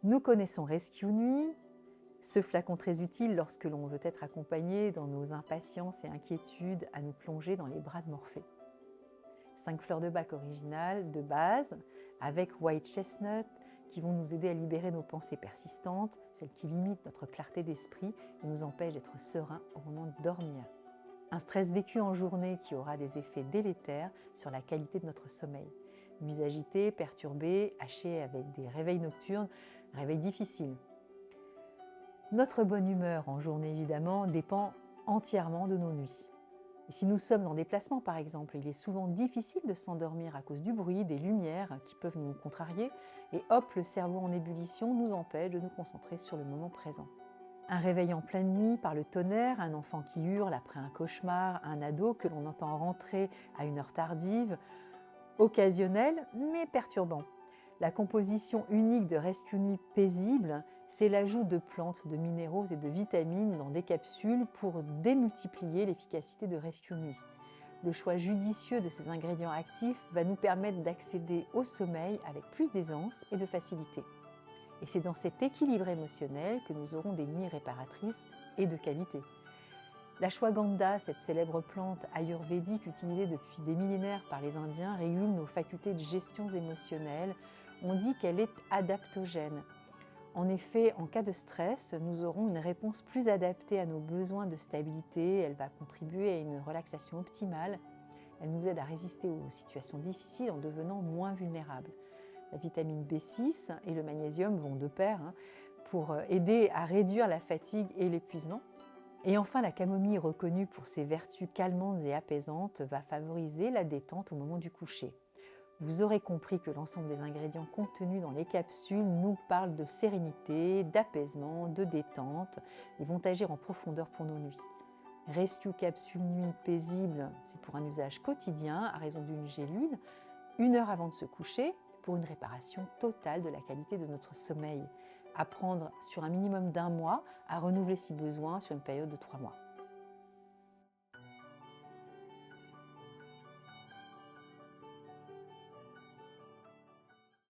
Nous connaissons Rescue Nuit, ce flacon très utile lorsque l'on veut être accompagné dans nos impatiences et inquiétudes à nous plonger dans les bras de Morphée. 5 fleurs de bac originales de base avec White Chestnut qui vont nous aider à libérer nos pensées persistantes, celles qui limitent notre clarté d'esprit et nous empêchent d'être sereins au moment de dormir. Un stress vécu en journée qui aura des effets délétères sur la qualité de notre sommeil. Nuits agitées, perturbées, hachées avec des réveils nocturnes, réveils difficiles. Notre bonne humeur en journée, évidemment, dépend entièrement de nos nuits. Et si nous sommes en déplacement, par exemple, il est souvent difficile de s'endormir à cause du bruit, des lumières qui peuvent nous contrarier, et hop, le cerveau en ébullition nous empêche de nous concentrer sur le moment présent. Un réveil en pleine nuit par le tonnerre, un enfant qui hurle après un cauchemar, un ado que l'on entend rentrer à une heure tardive, occasionnel mais perturbant. La composition unique de Rescue Nuit paisible, c'est l'ajout de plantes, de minéraux et de vitamines dans des capsules pour démultiplier l'efficacité de Rescue Nuit. Le choix judicieux de ces ingrédients actifs va nous permettre d'accéder au sommeil avec plus d'aisance et de facilité. Et c'est dans cet équilibre émotionnel que nous aurons des nuits réparatrices et de qualité. L'ashwagandha, cette célèbre plante ayurvédique utilisée depuis des millénaires par les Indiens, régule nos facultés de gestion émotionnelle. On dit qu'elle est adaptogène. En effet, en cas de stress, nous aurons une réponse plus adaptée à nos besoins de stabilité. Elle va contribuer à une relaxation optimale. Elle nous aide à résister aux situations difficiles en devenant moins vulnérables. La vitamine B6 et le magnésium vont de pair pour aider à réduire la fatigue et l'épuisement. Et enfin, la camomille, reconnue pour ses vertus calmantes et apaisantes, va favoriser la détente au moment du coucher. Vous aurez compris que l'ensemble des ingrédients contenus dans les capsules nous parlent de sérénité, d'apaisement, de détente et vont agir en profondeur pour nos nuits. Rescue Capsule Nuit paisible, c'est pour un usage quotidien à raison d'une gélule, 1 heure avant de se coucher, pour une réparation totale de la qualité de notre sommeil. À prendre sur un minimum d'1 mois, à renouveler si besoin sur une période de 3 mois.